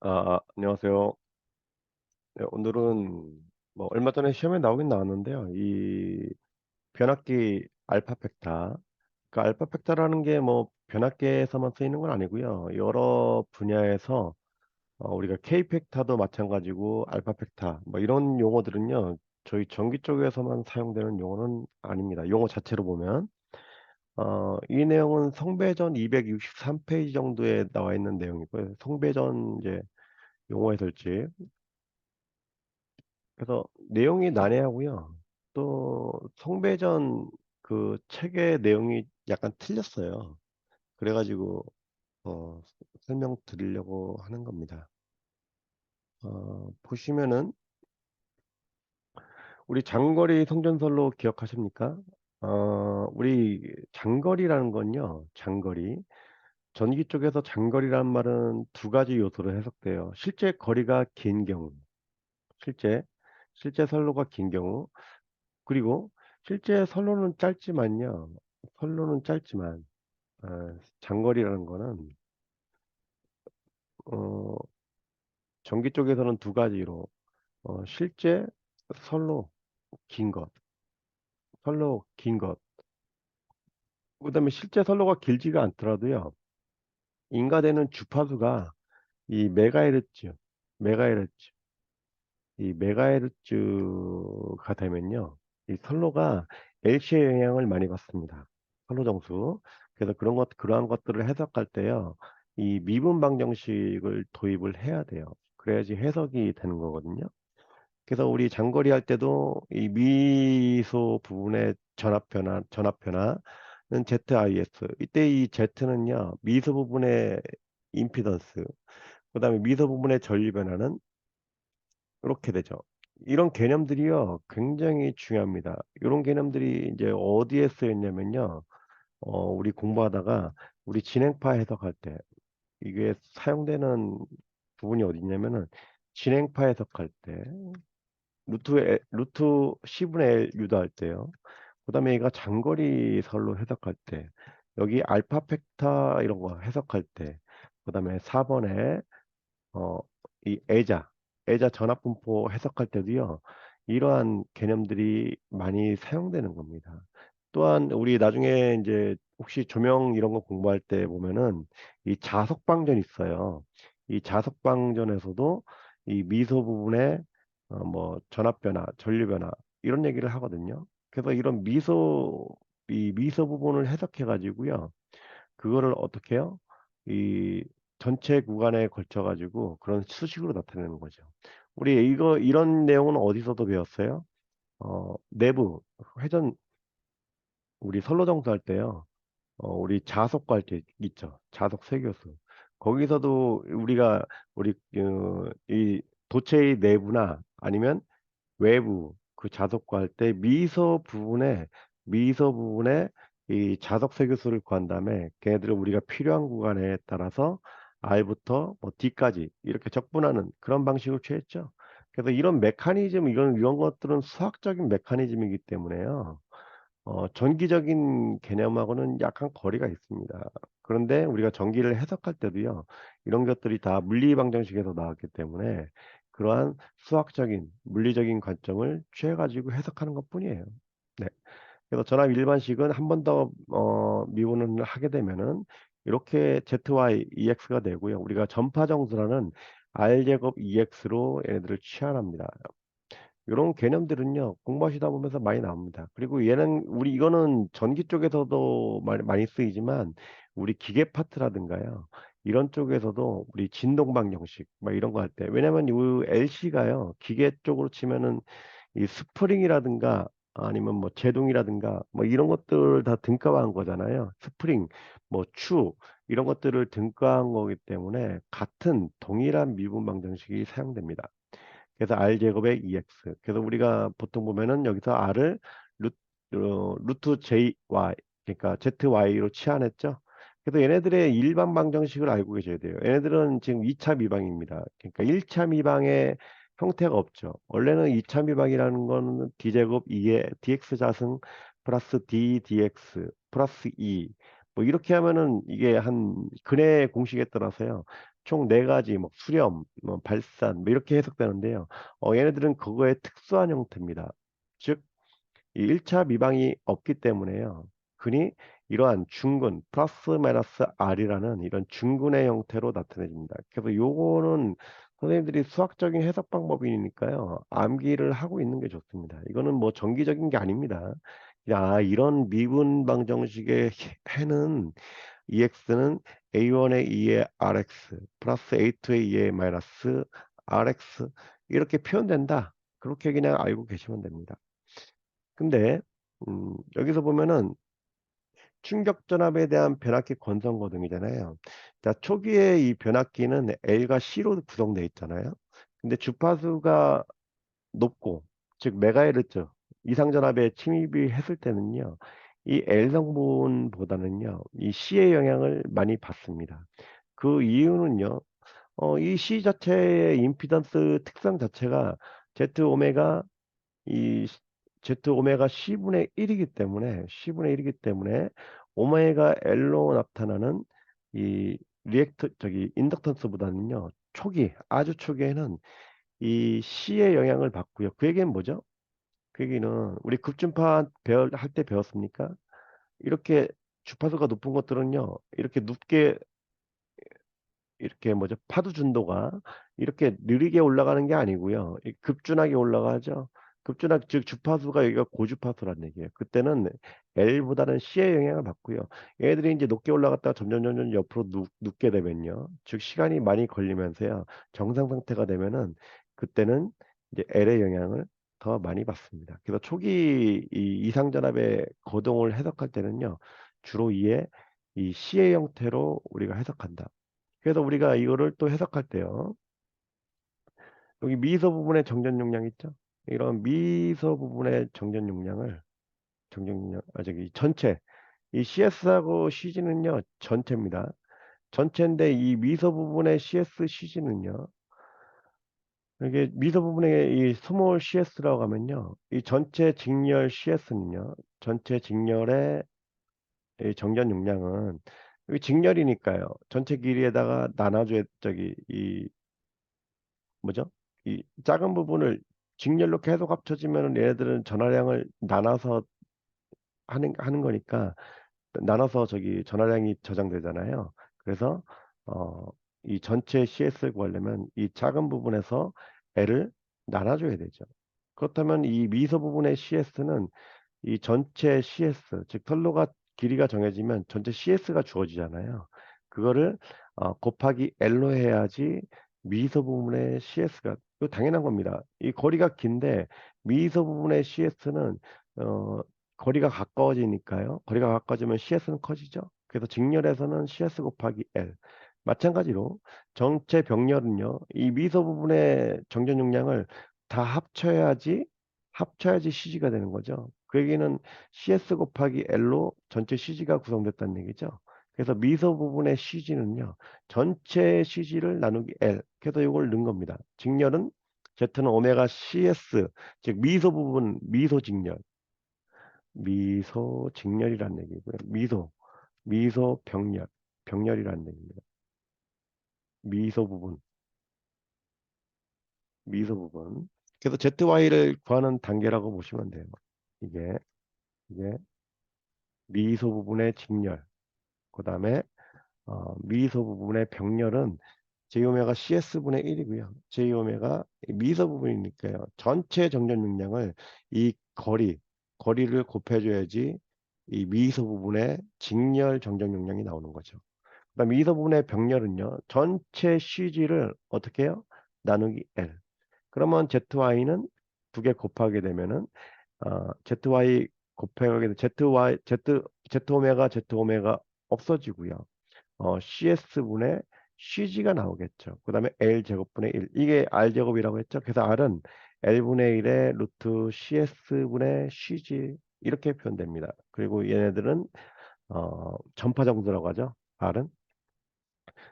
안녕하세요. 네, 오늘은 뭐 얼마 전에 시험에 나오긴 나왔는데요. 이 변압기 알파 벡터, 그 알파 벡터라는 게 뭐 변압기에서만 쓰이는 건 아니고요. 여러 분야에서 우리가 K 벡터도 마찬가지고 알파 벡터 뭐 이런 용어들은요. 저희 전기 쪽에서만 사용되는 용어는 아닙니다. 용어 자체로 보면 이 내용은 성배전 263페이지 정도에 나와 있는 내용이고요. 성배전 이제 용어 해설집. 그래서 내용이 난해하고요. 또 성배전 그 책의 내용이 약간 틀렸어요. 그래가지고 설명드리려고 하는 겁니다. 보시면은 우리 장거리 성전설로 기억하십니까? 우리 장거리라는 건요. 장거리. 전기 쪽에서 장거리란 말은 두 가지 요소로 해석돼요. 실제 거리가 긴 경우, 실제 실제 선로가 긴 경우, 그리고 실제 선로는 짧지만 장거리라는 거는 어, 전기 쪽에서는 두 가지로 실제 선로 긴 것, 선로 긴 것, 그다음에 실제 선로가 길지가 않더라도요. 인가되는 주파수가 이 메가헤르츠, 이 메가헤르츠가 되면요, 이 선로가 LC의 영향을 많이 받습니다. 선로 정수. 그래서 그러한 것들을 해석할 때요, 이 미분 방정식을 도입을 해야 돼요. 그래야지 해석이 되는 거거든요. 그래서 우리 장거리 할 때도 이 미소 부분의 전압 변화는 ZIS. 이때 이 Z는요, 미소 부분의 임피던스, 그다음에 미소 부분의 전류 변화는 이렇게 되죠. 이런 개념들이요, 굉장히 중요합니다. 이런 개념들이 이제 어디에 쓰였냐면요, 우리 공부하다가 우리 진행파 해석할 때 이게 사용되는 부분이 어디 있냐면은 진행파 해석할 때 루트 C분의 L 유도할 때요. 그다음에 얘가 장거리 설로 해석할 때 여기 알파 펙타 이런 거 해석할 때 그다음에 4번에 어, 이 애자 전압분포 해석할 때도요, 이러한 개념들이 많이 사용되는 겁니다. 또한 우리 나중에 이제 혹시 조명 이런 거 공부할 때 보면은 이 자석방전 있어요. 이 자석방전에서도 이 미소 부분에 뭐 전압 변화, 전류 변화 이런 얘기를 하거든요. 그래서 이런 이 미소 부분을 해석해 가지고요. 그거를 어떻게 해요? 이 전체 구간에 걸쳐 가지고 그런 수식으로 나타내는 거죠. 우리 이런 내용은 어디서도 배웠어요? 내부 회전 우리 선로정수 할 때요. 우리 자석 갈 때 있죠. 자석 세교수. 거기서도 이 도체의 내부나 아니면 외부 그 자석 할 때 미소 부분에 이 자석 세교수를 구한 다음에 걔네들을 우리가 필요한 구간에 따라서 R부터 뭐 D까지 이렇게 적분하는 그런 방식을 취했죠. 그래서 이런 것들은 수학적인 메커니즘이기 때문에요. 전기적인 개념하고는 약간 거리가 있습니다. 그런데 우리가 전기를 해석할 때도요, 이런 것들이 다 물리방정식에서 나왔기 때문에 그러한 수학적인, 물리적인 관점을 취해가지고 해석하는 것뿐이에요. 네. 그래서 전압 일반식은 한 번 더 미분을 하게 되면은 이렇게 ZY EX가 되고요. 우리가 전파정수라는 R제곱 EX로 얘네들을 치환합니다. 이런 개념들은요, 공부하시다 보면서 많이 나옵니다. 그리고 이거는 전기 쪽에서도 많이 쓰이지만, 우리 기계 파트라든가요, 이런 쪽에서도 우리 진동방 정식, 막 이런 거 할 때, 왜냐면 이 LC가요, 기계 쪽으로 치면은 이 스프링이라든가, 아니면 뭐 제동이라든가, 뭐 이런 것들 다 등가화한 거잖아요. 스프링, 뭐 이런 것들을 등가한 거기 때문에 같은 동일한 미분방 정식이 사용됩니다. 그래서 R 제곱의 EX. 그래서 우리가 보통 보면은 여기서 R을 루트 JY, 그러니까 ZY로 치환했죠. 그래서 얘네들의 일반 방정식을 알고 계셔야 돼요. 얘네들은 지금 2차 미방입니다. 그러니까 1차 미방의 형태가 없죠. 원래는 2차 미방이라는 거는 D제곱 2의 DX 자승 플러스 D DX 플러스 2. 뭐 이렇게 하면은 이게 한 근해 공식에 따라서요. 총 네 가지, 뭐 수렴, 뭐 발산, 뭐 이렇게 해석되는데요. 얘네들은 그거의 특수한 형태입니다. 즉, 이 1차 미방이 없기 때문에요. 흔히 이러한 중근, 플러스 마이너스 R이라는 이런 중근의 형태로 나타내집니다. 그래서 요거는 선생님들이 수학적인 해석 방법이니까요. 암기를 하고 있는 게 좋습니다. 이거는 뭐 정기적인 게 아닙니다. 이런 미분 방정식의 해는 EX는 A1의 2의 RX 플러스 A2의 2의 마이너스 RX 이렇게 표현된다. 그렇게 그냥 알고 계시면 됩니다. 근데 여기서 보면은 충격전압에 대한 변압기 권선고등이잖아요. 자, 초기에 이 변압기는 L과 C로 구성되어 있잖아요. 근데 주파수가 높고, 즉 메가헤르츠 이상 전압에 침입이 했을 때는요. 이 L 성분보다는요. 이 C의 영향을 많이 받습니다. 그 이유는요. 이 C 자체의 임피던스 특성 자체가 Z 오메가 이 Z 오메가 C분의 1이기 때문에 오메가 L로 나타나는 이 인덕턴스보다는요. 아주 초기에는 이 C의 영향을 받고요. 그 얘기는 뭐죠? 그 얘기는 우리 급진파 할 때 배웠습니까? 이렇게 주파수가 높은 것들은요. 이렇게 뭐죠? 파도 준도가 이렇게 느리게 올라가는 게 아니고요. 급준하게 올라가죠. 즉 주파수가 여기가 고주파수란 얘기예요. 그때는 L보다는 C의 영향을 받고요. 얘들이 이제 높게 올라갔다가 점점 옆으로 눕게 되면요. 즉 시간이 많이 걸리면서요. 정상 상태가 되면은 그때는 이제 L의 영향을 더 많이 받습니다. 그래서 초기 이 이상전압의 거동을 해석할 때는요. 주로 이 C의 형태로 우리가 해석한다. 그래서 우리가 이거를 또 해석할 때요. 여기 미서 부분의 정전 용량 있죠? 이런 미서 부분의 저기 전체. 이 CS하고 CG는요, 전체입니다. 전체인데 이 미서 부분의 CS, CG는요, 이게 미서 부분의 이 스몰 CS라고 하면요, 이 전체 직렬 CS는요, 전체 직렬의 이 정전 용량은 여기 직렬이니까요. 전체 길이에다가 나눠줘야 이 뭐죠? 이 작은 부분을 직렬로 계속 합쳐지면 얘네들은 전화량을 나눠서 하는 거니까 나눠서 저기 전화량이 저장되잖아요. 그래서 어, 이 전체 CS를 구하려면 이 작은 부분에서 L을 나눠줘야 되죠. 그렇다면 이 미서 부분의 CS는 이 전체 CS, 즉 선로가 길이가 정해지면 전체 CS가 주어지잖아요. 그거를 곱하기 L로 해야지 미서 부분의 CS가 이거 당연한 겁니다. 이 거리가 긴데 미서 부분의 CS는 거리가 가까워지니까요. 거리가 가까워지면 CS는 커지죠. 그래서 직렬에서는 CS 곱하기 L. 마찬가지로 정체 병렬은요. 이 미서 부분의 정전 용량을 다 합쳐야지 CG가 되는 거죠. 그 얘기는 CS 곱하기 L로 전체 CG가 구성됐다는 얘기죠. 그래서 미서 부분의 CG는요. 전체 CG를 나누기 L. 그래서 이걸 넣은 겁니다. 직렬은 Z는 오메가 CS, 즉 미소 직렬. 미소 직렬이라는 얘기고요. 미소 병렬이라는 얘기입니다. 미소 부분, 미소 부분. 그래서 ZY를 구하는 단계라고 보시면 돼요. 이게, 이게 미소 부분의 직렬. 그 다음에 미소 부분의 병렬은 J오메가 CS분의 1이고요. J오메가 미소 부분이니까요. 전체 정전 용량을 이 거리를 곱해줘야지 이 미소 부분의 직렬 정전 용량이 나오는 거죠. 그다음 미소 부분의 병렬은요. 전체 CG를 어떻게 해요? 나누기 L. 그러면 ZY는 두 개 곱하게 되면은 ZY 곱하게 되면 Z 오메가 없어지고요. CS분의 CG가 나오겠죠. 그 다음에 L제곱분의 1. 이게 R제곱이라고 했죠. 그래서 R은 L분의 1의 루트 CS분의 CG 이렇게 표현됩니다. 그리고 얘네들은 전파 정도라고 하죠. R은.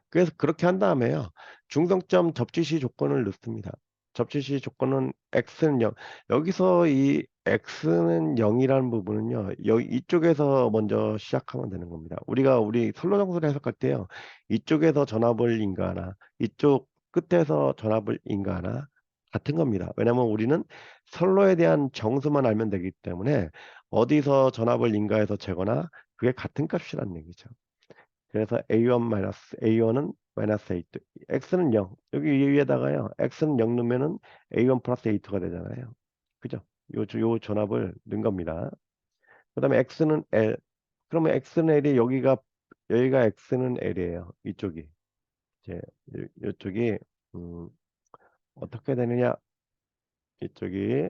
그래서 그렇게 한 다음에요. 중성점 접지시 조건을 넣습니다. 접지 시 조건은 x는 0. 여기서 이 x는 0이라는 부분은요. 여기 이쪽에서 먼저 시작하면 되는 겁니다. 우리 선로정수를 해석할 때요. 이쪽에서 전압을 인가하나 이쪽 끝에서 전압을 인가하나 같은 겁니다. 왜냐하면 우리는 선로에 대한 정수만 알면 되기 때문에 어디서 전압을 인가해서 재거나 그게 같은 값이라는 얘기죠. 그래서 A1은 마이너스 A2, X는 0. 여기 위에다가요. X는 0 넣으면은 A1 플러스 A2가 되잖아요. 그죠? 요 전압을 넣은 겁니다. 그 다음에 X는 L. 그러면 X는 L이 여기가 X는 L이에요. 이쪽이. 이제, 이쪽이, 음, 어떻게 되느냐. 이쪽이,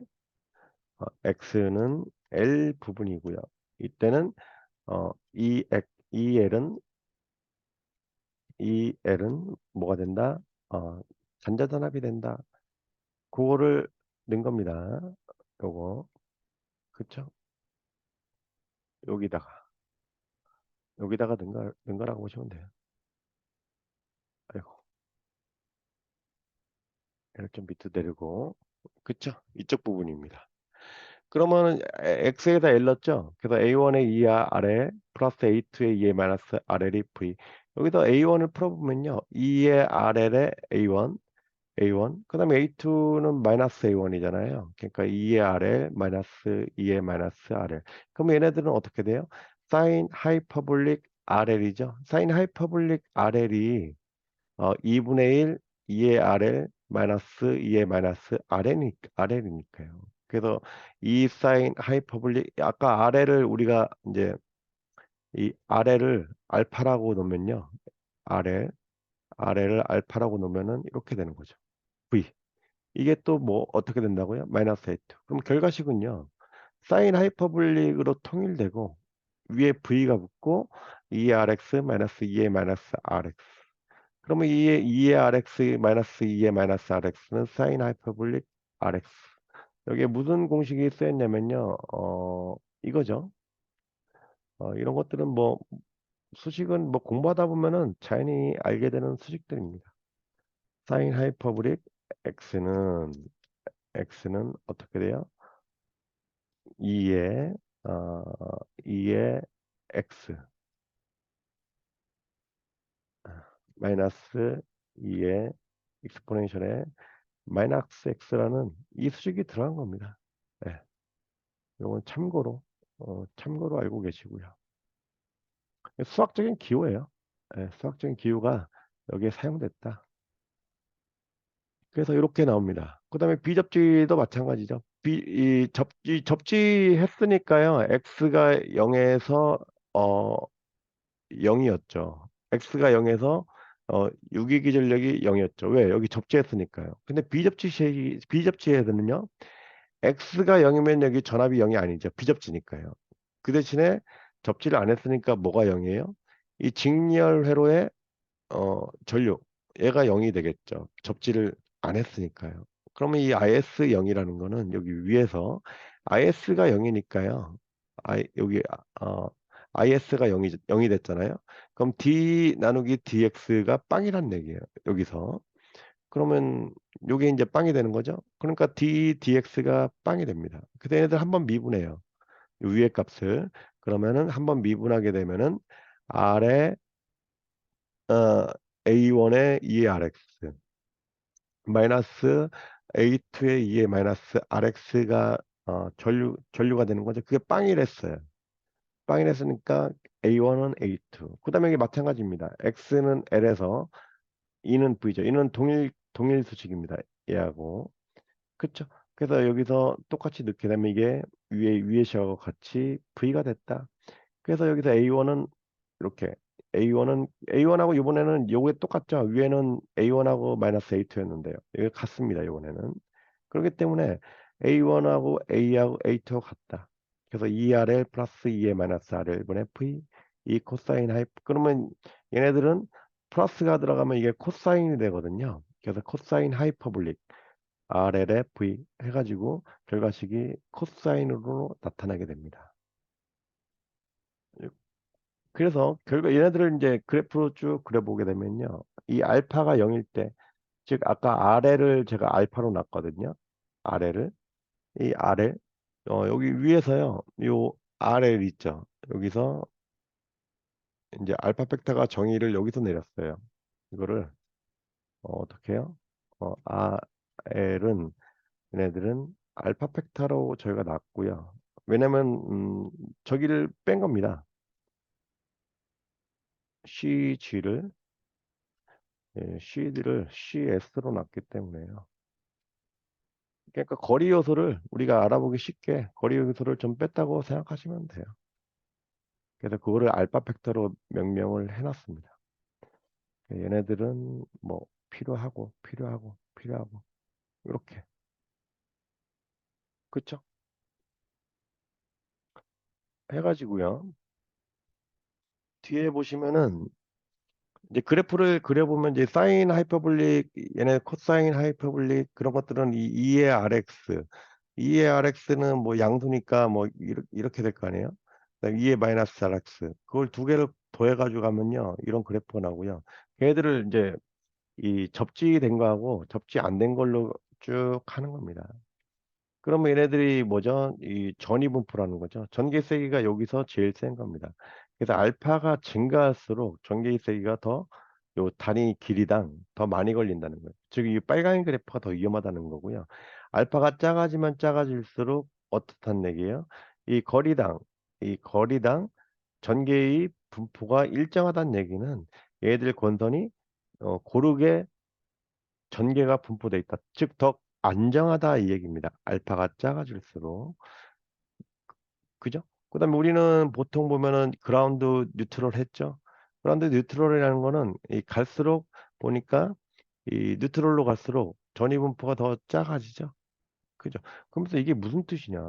X는 L 부분이고요. 이때는, 이 L은 이 L은 뭐가 된다? 어, 전자전압이 된다. 그거를 넣은 겁니다. 요거. 그쵸? 여기다가. 여기다가 넣은 거라고 보시면 돼요. 아이고. 얘를 좀 밑으로 내리고. 그쵸? 이쪽 부분입니다. 그러면은 X에다 L 넣었죠? 그래서 A1의 2 아래 플러스 A2의 2의 마이너스 RL이 V. 여기서 A1을 풀어보면요. 2의 RL의 A1, 그 다음에 A2는 마이너스 A1이잖아요. 그러니까 2의 RL 마이너스 2의 마이너스 RL. 그럼 얘네들은 어떻게 돼요? 사인 하이퍼볼릭 RL이죠. 사인 하이퍼볼릭 RL이 2분의 1, 2의 RL 마이너스 2의 마이너스 RL이니까요. 그래서 이 사인 하이퍼볼릭 아까 RL을 우리가 이제 이 RL을 알파라고 놓으면요. RL, RL을 알파라고 놓으면은 이렇게 되는 거죠. V. 이게 또 뭐 어떻게 된다고요? 마이너스 A2. 그럼 결과식은요. 사인 하이퍼볼릭으로 통일되고 위에 V가 붙고 2RX 마이너스 2의 마이너스 RX. 그러면 2의 RX 마이너스 2의 마이너스 RX는 사인 하이퍼볼릭 RX. 여기에 무슨 공식이 쓰였냐면요. 이거죠. 이런 것들은 뭐 수식은 뭐 공부하다 보면은 자연히 알게 되는 수식들입니다. 사인 하이퍼볼릭 X는 어떻게 돼요? 2의 어, 2의 x 마이너스 2의 익스포넨셜에 마이너스 x라는 이 수식이 들어간 겁니다. 네, 이건 참고로 알고 계시고요. 수학적인 기호예요. 네, 수학적인 기호가 여기에 사용됐다. 그래서 이렇게 나옵니다. 그 다음에 비접지도 마찬가지죠. 접지했으니까요. x가 0에서 0이었죠. x가 0에서 유기기전력이 0이었죠. 왜? 여기 접지했으니까요. 근데 비접지에서는요. x가 0이면 여기 전압이 0이 아니죠. 비접지니까요. 그 대신에 접지를 안 했으니까 뭐가 0이에요? 이 직렬 회로의 전류 얘가 0이 되겠죠. 접지를 안 했으니까요. 그러면 이 IS 0이라는 거는 여기 위에서 IS가 0이니까요. 여기 IS가 0이 됐잖아요. 그럼 D 나누기 DX가 빵이란 얘기예요. 여기서. 그러면 요게 이제 빵이 되는 거죠. 그러니까 DX가 빵이 됩니다. 그래서 얘네들 한번 미분해요. 요 위의 값을. 그러면은 한번 미분하게 되면은 R의 A1의 2의 RX 마이너스 A2의 2의 마이너스 RX가 전류가 되는 거죠. 그게 빵이랬어요. 빵이랬으니까 A1은 A2. 그 다음에 이게 마찬가지입니다. X는 L에서 E는 V죠. E는 동일 수식입니다. 얘하고. 그쵸? 그래서 여기서 똑같이 넣게 되면 이게 위에 식하고 같이 V가 됐다. 그래서 여기서 A1하고 이번에는 요게 똑같죠. 위에는 A1하고 마이너스 A2였는데요. 이게 같습니다. 이번에는. 그렇기 때문에 A1하고 A하고 A2하고 같다. 그래서 2RL 플러스 2의 마이너스 RL 분의 V 이 코사인 하이 그러면 얘네들은 플러스가 들어가면 이게 코사인이 되거든요. 그래서 코사인 하이퍼볼릭 RL의 V 해가지고 결과식이 코사인으로 나타나게 됩니다. 그래서 결과 얘네들을 이제 그래프로 쭉 그려보게 되면요. 이 알파가 0일 때 즉 아까 아래를 제가 알파로 놨거든요. 아래를 이 아래 여기 위에서요. 요 아래 있죠. 여기서 이제 알파 벡터가 정의를 여기서 내렸어요. 이거를 어떻게 해요? R은 얘네들은 알파 벡터로 저희가 놨고요. 왜냐면 저기를 뺀 겁니다. CG를 CD를 CS로 놨기 때문에요. 그러니까 거리 요소를 우리가 알아보기 쉽게 거리 요소를 좀 뺐다고 생각하시면 돼요. 그래서 그거를 알파 벡터로 명명을 해놨습니다. 얘네들은 뭐 필요하고 이렇게 그쵸? 해가지고요. 뒤에 보시면은 이제 그래프를 그려보면 이제 사인 하이퍼볼릭 얘네 코사인 하이퍼볼릭 그런 것들은 이 2의 RX 2의 RX는 뭐 양수니까 뭐 이렇게 될 거 아니에요? 그다음에 2의 마이너스 RX 그걸 두 개를 더해가지고 가면요 이런 그래프가 나오고요. 걔들을 이제 이 접지된 거하고 접지 안 된 걸로 쭉 하는 겁니다. 그러면 얘네들이 뭐죠? 이 전이분포라는 거죠. 전개 세기가 여기서 제일 센 겁니다. 그래서 알파가 증가할수록 전개 세기가 더 요 단위 길이당 더 많이 걸린다는 거예요. 즉, 이 빨간 그래프가 더 위험하다는 거고요. 알파가 작아지면 작아질수록 어떻단 얘기예요? 이 거리당, 이 거리당 전개의 분포가 일정하다는 얘기는 얘들 권선이 고르게 전개가 분포돼 있다. 즉, 더 안정하다 이 얘기입니다. 알파가 작아질수록. 그죠? 그다음에 우리는 보통 보면은 그라운드 뉴트럴 했죠. 그라운드 뉴트럴이라는 거는 이 갈수록 보니까 이 뉴트럴로 갈수록 전이 분포가 더 작아지죠. 그죠? 그러면서 이게 무슨 뜻이냐?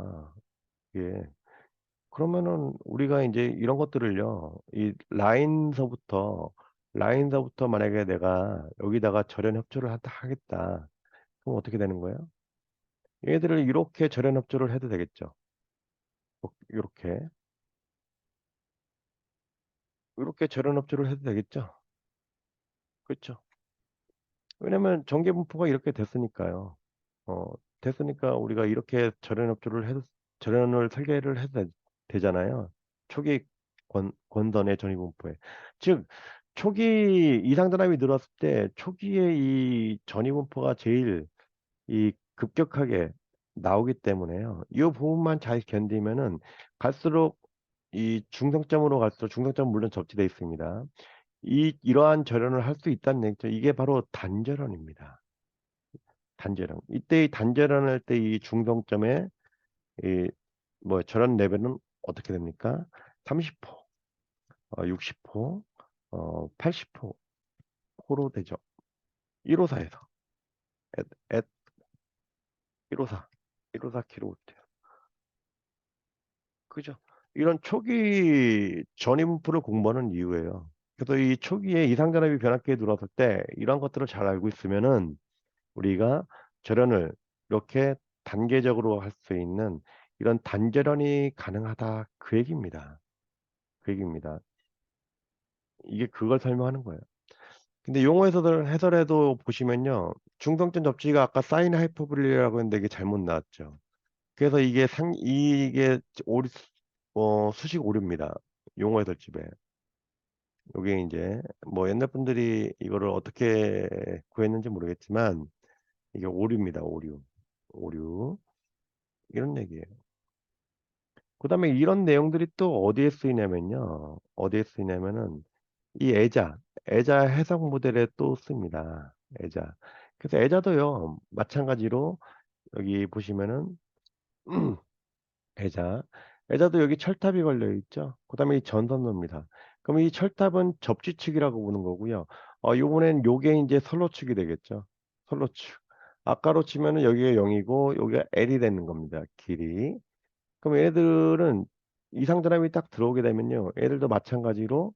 이게 그러면은 우리가 이제 이런 것들을요. 이 라인서부터 만약에 내가 여기다가 절연 협조를 하겠다. 그럼 어떻게 되는 거예요? 얘들을 이렇게 절연 협조를 해도 되겠죠. 이렇게 이렇게 절연 협조를 해도 되겠죠. 그렇죠. 왜냐면 전개 분포가 이렇게 됐으니까요. 어, 됐으니까 우리가 이렇게 절연 협조를 해도 절연을 설계를 해도 되잖아요. 초기 권선의 전위 분포에. 즉 초기 이상전압이 늘었을 때 초기에 이 전위 분포가 제일 이 급격하게 나오기 때문에요. 이 부분만 잘 견디면은 갈수록 이 중성점으로 갈수록 중성점 물론 접지되어 있습니다. 이러한 절연을 할 수 있다는 얘기죠. 이게 바로 단절연입니다. 단절연. 이때 이 단절연을 할 때 이 중성점의 이 뭐 절연 레벨은 어떻게 됩니까? 30호, 60호, 80호로 되죠. 154에서. at 154, 154kV. 그죠? 이런 초기 전이분포를 공부하는 이유예요. 그래서 이 초기에 이상전압이 변압기에 들어왔을 때 이런 것들을 잘 알고 있으면은 우리가 절연을 이렇게 단계적으로 할 수 있는 이런 단절연이 가능하다 그 얘기입니다. 그 얘기입니다. 이게 그걸 설명하는 거예요. 근데 용어 해설에도 보시면요. 중성점 접지가 아까 사인 하이퍼볼리라고 했는데 이게 잘못 나왔죠. 그래서 이게 수식 오류입니다. 용어 해설집에. 요게 이제 뭐 옛날 분들이 이거를 어떻게 구했는지 모르겠지만 이게 오류입니다. 오류. 오류. 이런 얘기예요. 그다음에 이런 내용들이 또 어디에 쓰이냐면요. 어디에 쓰이냐면은 이 애자 해석 모델에 또 씁니다. 애자. 그래서 애자도요. 마찬가지로 여기 보시면은 애자. 애자도 여기 철탑이 걸려 있죠. 그다음에 이 전선로입니다. 그럼 이 철탑은 접지축이라고 보는 거고요. 요번엔 요게 이제 선로축이 되겠죠. 선로축. 아까로 치면은 여기가 0이고 여기가 L이 되는 겁니다. 길이. 그럼 얘네들은 이상전압이 딱 들어오게 되면요. 얘들도 마찬가지로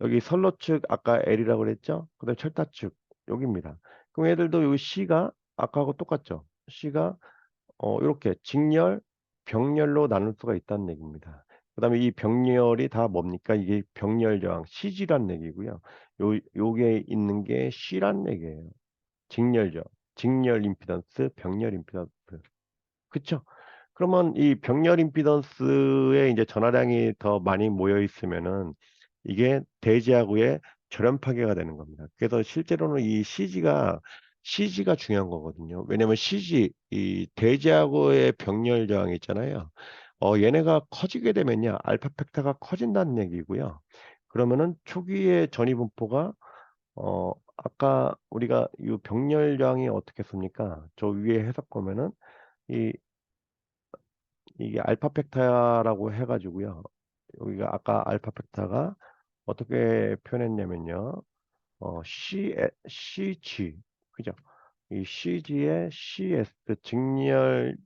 여기 선로축 아까 L이라고 그랬죠? 그다음에 철탑축 여기입니다. 그럼 얘들도 여기 C가 아까하고 똑같죠? C가 이렇게 직렬, 병렬로 나눌 수가 있다는 얘기입니다. 그다음에 이 병렬이 다 뭡니까? 이게 병렬 저항 CG란 얘기고요. 요게 있는 게 C란 얘기예요. 직렬죠. 직렬 임피던스, 병렬 임피던스. 그쵸? 그러면 이 병렬 임피던스에 이제 전하량이 더 많이 모여 있으면은 이게 대지하고의 절연 파괴가 되는 겁니다. 그래서 실제로는 이 CG가 중요한 거거든요. 왜냐면 CG 이 대지하고의 병렬 저항이 있잖아요. 얘네가 커지게 되면요, 알파 벡터가 커진다는 얘기고요. 그러면은 초기의 전이 분포가 아까 우리가 이 병렬 저항이 어떻게 씁니까? 저 위에 해석 보면은 이 이게 알파 벡터라고 해가지고요. 여기가 아까 알파 벡터가 어떻게 표현했냐면요. CG, 그죠? 이 CG의 CS, 직렬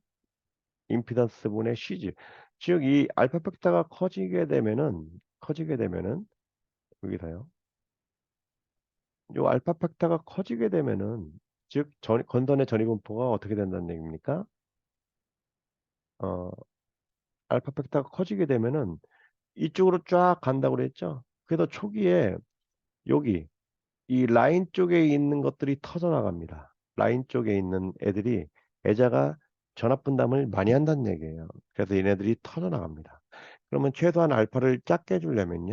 임피던스 분의 CG. 즉, 이 알파 벡터가 커지게 되면은, 여기서요. 요 알파 벡터가 커지게 되면은, 즉, 건선의 전이분포가 어떻게 된다는 얘기입니까? 어, 알파 벡터가 커지게 되면은, 이쪽으로 쫙 간다고 그랬죠? 그래서 초기에 여기 이 라인 쪽에 있는 것들이 터져나갑니다. 라인 쪽에 있는 애들이 애자가 전압 분담을 많이 한다는 얘기예요. 그래서 얘네들이 터져나갑니다. 그러면 최소한 알파를 작게 해주려면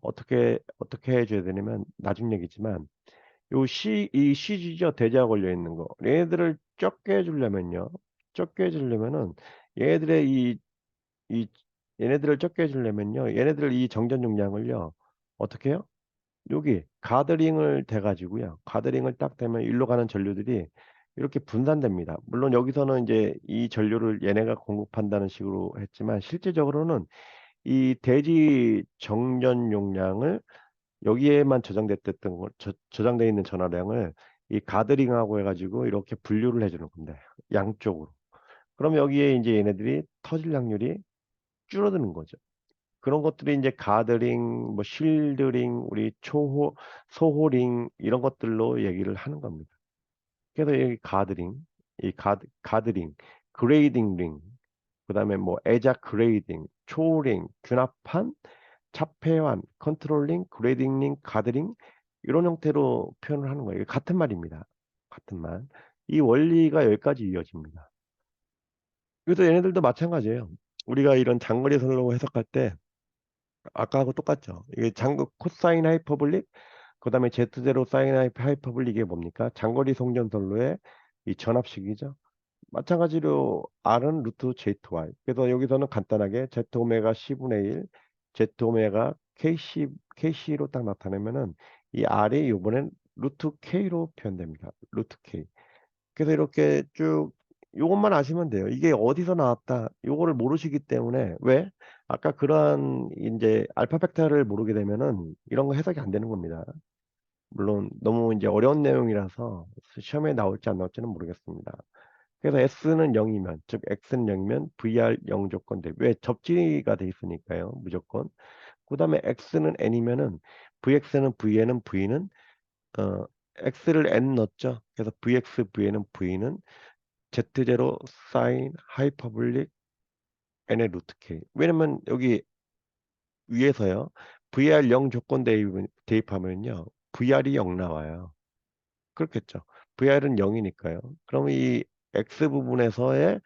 어떻게 해줘야 되냐면 나중 얘기지만 이 CG죠. 대자가 걸려 있는 거. 얘네들을 적게 해주려면은 얘네들의 이 얘네들을 적게 해주려면요. 얘네들 이 정전 용량을요. 어떻게 해요? 여기 가드링을 대가지고요. 가드링을 딱 대면 일로 가는 전류들이 이렇게 분산됩니다. 물론 여기서는 이제 이 전류를 얘네가 공급한다는 식으로 했지만 실제적으로는 이 대지 정전 용량을 여기에만 저장됐던 거, 저장되어 있는 전화량을 이 가드링하고 해가지고 이렇게 분류를 해주는 겁니다. 양쪽으로. 그럼 여기에 이제 얘네들이 터질 확률이 줄어드는 거죠. 그런 것들이 이제 가드링, 뭐 쉴드링, 우리 소호링 이런 것들로 얘기를 하는 겁니다. 그래서 여기 가드링, 그레이딩 링, 그다음에 뭐 애자 그레이딩, 초링, 균합판, 차폐환, 컨트롤링, 그레이딩 링, 가드링 이런 형태로 표현을 하는 거예요. 이게 같은 말입니다. 같은 말. 이 원리가 여기까지 이어집니다. 그래서 얘네들도 마찬가지예요. 우리가 이런 장거리 선로 해석할 때 아까하고 똑같죠. 이게 코사인 하이퍼볼릭, 그다음에 Z0 사인 하이퍼볼릭 이게 뭡니까? 장거리 송전선로의 이 전압식이죠. 마찬가지로 R은 루트 Z2Y. 그래서 여기서는 간단하게 Z 오메가 C분의 1, Z 오메가 KC로 딱 나타내면은 이 R이 이번엔 루트 K로 표현됩니다. 루트 K. 그래서 이렇게 쭉 요것만 아시면 돼요. 이게 어디서 나왔다. 요거를 모르시기 때문에 왜? 아까 그러한 이제 알파 벡터를 모르게 되면은 이런 거 해석이 안 되는 겁니다. 물론 너무 이제 어려운 내용이라서 시험에 나올지 안 나올지는 모르겠습니다. 그래서 S는 0이면 즉 X는 0이면 VR 0 조건 대. 왜? 접지가 돼 있으니까요. 무조건. 그다음에 X는 N이면은 VX는 VN은 V는 어 X를 N 넣었죠. 그래서 VX, VN은 V는 Z0 사인 하이퍼블릭 n의 루트 k. 왜냐면 여기 위에서요. VR 0 조건 대입하면요. VR이 0 나와요. 그렇겠죠. VR은 0이니까요. 그럼 이 X 부분에서의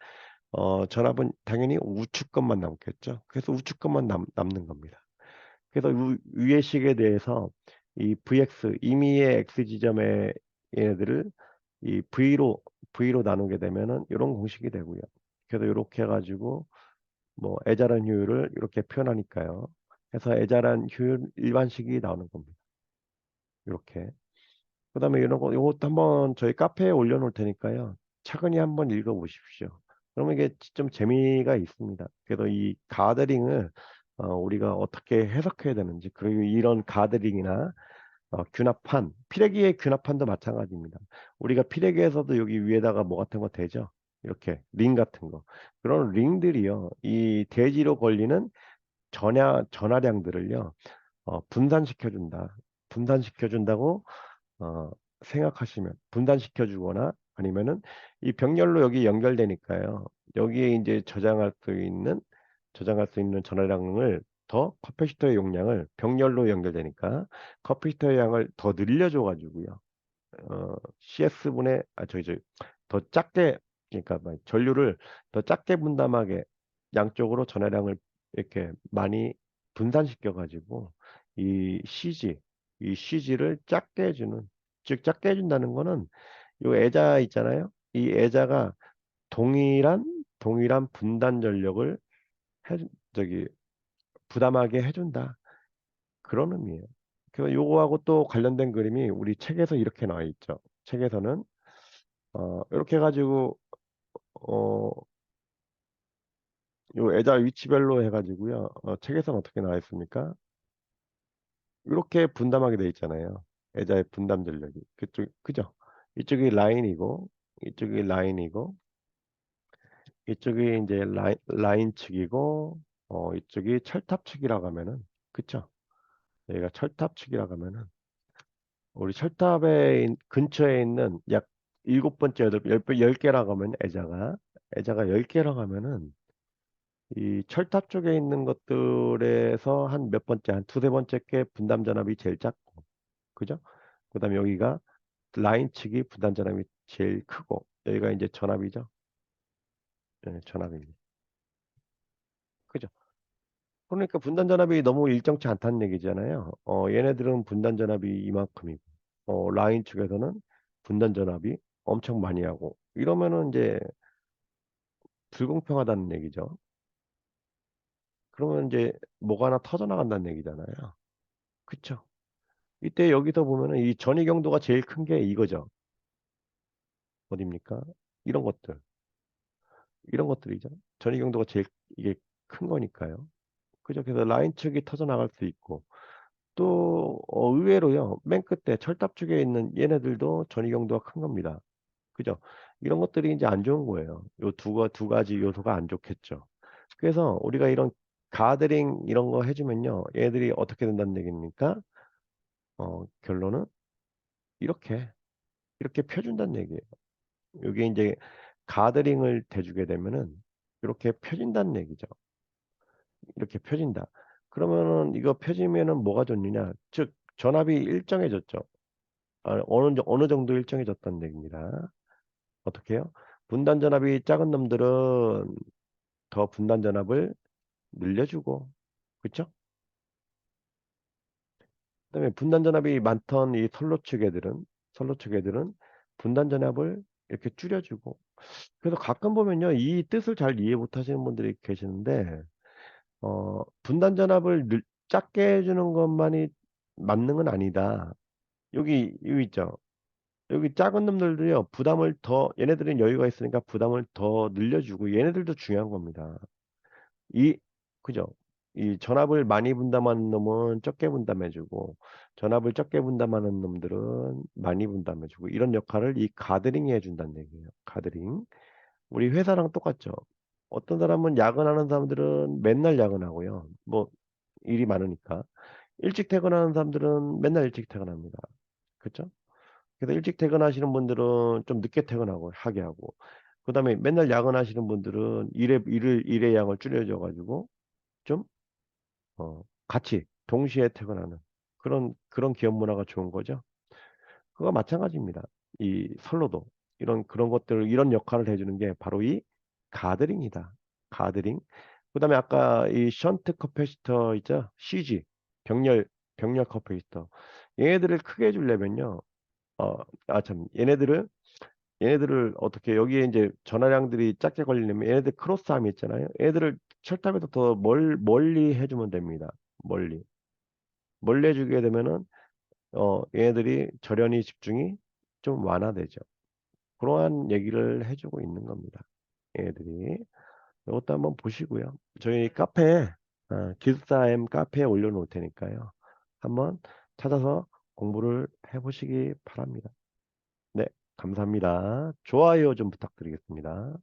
전압은 당연히 우측 것만 남겠죠. 그래서 우측 것만 남는 겁니다. 그래서 위의 식에 대해서 이 VX 임의의 X 지점의 얘네들을 이 V로 나누게 되면은 이런 공식이 되고요. 그래서 이렇게 해가지고 뭐 애자란 효율을 이렇게 표현하니까요. 그래서 애자란 효율 일반식이 나오는 겁니다. 이렇게. 그다음에 이런 거 이것도 한번 저희 카페에 올려놓을 테니까요. 차근히 한번 읽어보십시오. 그러면 이게 좀 재미가 있습니다. 그래서 이 가더링을 우리가 어떻게 해석해야 되는지 그리고 이런 가더링이나 피레기의 균합판도 마찬가지입니다. 우리가 피레기에서도 여기 위에다가 뭐 같은 거 대죠. 이렇게 링 같은 거. 그런 링들이요. 이 대지로 걸리는 전하량들을요. 분산시켜준다. 분산시켜준다고 어, 생각하시면 분단시켜 주거나 아니면은 이 병렬로 여기 연결되니까요. 여기에 이제 저장할 수 있는 전화량을 더 커피시터의 용량을 병렬로 연결되니까 커피시터의 양을 더 늘려줘 가지고요. CS분의 더 작게, 그러니까 뭐 전류를 더 작게 분담하게 양쪽으로 전해량을 이렇게 많이 분산시켜 가지고 이 CG 이 CG를 작게 해주는, 즉 작게 해준다는 거는 요 애자 있잖아요. 이 애자가 동일한 분단 전력을 해 저기 부담하게 해준다, 그런 의미예요. 그래서 요거하고 또 관련된 그림이 우리 책에서 이렇게 나와 있죠. 책에서는 이렇게 해가지고 어, 요 애자 위치별로 해가지고요. 책에서는 어떻게 나와 있습니까? 이렇게 분담하게 돼 있잖아요. 애자의 분담 전력이 그쪽, 그죠? 이쪽이 라인이고 이쪽이 라인이고 이쪽이 이제 라인 측이고 이쪽이 철탑 측이라고 하면은, 그쵸? 여기가 철탑 측이라고 하면은 우리 철탑에 근처에 있는 약 일곱 번째, 열 개라고 하면 애자가 열 개라고 하면은 이 철탑 쪽에 있는 것들에서 한 몇 번째, 한 두세 번째 게 분담 전압이 제일 작고, 그죠? 그다음에 여기가 라인 측이 분담 전압이 제일 크고, 여기가 이제 전압이죠. 예, 전압입니다. 그죠? 그러니까 분단 전압이 너무 일정치 않다는 얘기잖아요. 얘네들은 분단 전압이 이만큼이고, 라인 측에서는 분단 전압이 엄청 많이 하고, 이러면은 이제 불공평하다는 얘기죠. 그러면 이제 뭐가 하나 터져 나간다는 얘기잖아요. 그쵸? 이때 여기서 보면은 이 전이 경도가 제일 큰 게 이거죠. 어딥니까? 이런 것들, 이런 것들이죠. 전이 경도가 제일 이게 큰 거니까요. 그죠? 그래서 라인 측이 터져 나갈 수 있고, 또 의외로요, 맨 끝에 철탑 쪽에 있는 얘네들도 전이경도가 큰 겁니다. 그죠? 이런 것들이 이제 안 좋은 거예요. 두 가지 요소가 안 좋겠죠. 그래서 우리가 이런 가드링 이런 거 해주면요, 얘들이 어떻게 된다는 얘기입니까? 결론은 이렇게 펴준다는 얘기예요. 이게 이제 가드링을 대주게 되면은 이렇게 펴진다는 얘기죠. 이렇게 펴진다. 그러면은 이거 펴지면은 뭐가 좋느냐? 즉 전압이 일정해졌죠. 어느 정도 일정해졌다는 얘기입니다. 어떻게 해요? 분단 전압이 작은 놈들은 더 분단 전압을 늘려주고, 그렇죠? 그다음에 분단 전압이 많던 이 선로 측 애들은 분단 전압을 이렇게 줄여주고. 그래서 가끔 보면요, 이 뜻을 잘 이해 못하시는 분들이 계시는데, 분단 전압을 작게 해주는 것만이 맞는 건 아니다. 여기 있죠. 여기 작은 놈들도요, 얘네들은 여유가 있으니까 부담을 더 늘려주고, 얘네들도 중요한 겁니다. 이, 그죠? 이 전압을 많이 분담하는 놈은 적게 분담해주고, 전압을 적게 분담하는 놈들은 많이 분담해주고, 이런 역할을 이 가드링이 해준다는 얘기예요. 가드링. 우리 회사랑 똑같죠? 어떤 사람은 야근하는 사람들은 맨날 야근하고요. 뭐, 일이 많으니까. 일찍 퇴근하는 사람들은 맨날 일찍 퇴근합니다. 그렇죠? 그래서 일찍 퇴근하시는 분들은 좀 늦게 퇴근하고 하게 하고, 그다음에 맨날 야근하시는 분들은 일의 양을 줄여줘 가지고 좀 같이 동시에 퇴근하는 그런 기업 문화가 좋은 거죠. 그거 마찬가지입니다. 이 선로도 그런 것들을, 이런 역할을 해주는 게 바로 이 가드링이다. 가드링. 그다음에 아까 이 션트 커패시터 있죠? CG 병렬 커패시터. 얘네들을 크게 해주려면요. 얘네들을 어떻게, 여기에 이제 전화량들이 작게 걸리려면 얘네들 크로스함이 있잖아요. 얘들을 철탑에서 더 멀리 해주면 됩니다. 멀리 해주게 되면은 얘네들이 절연이 집중이 좀 완화되죠. 그러한 얘기를 해주고 있는 겁니다. 얘네들이. 이것도 한번 보시고요. 저희 카페에 기숙사M 카페에 올려놓을 테니까요. 한번 찾아서 공부를 해보시기 바랍니다. 네, 감사합니다. 좋아요 좀 부탁드리겠습니다.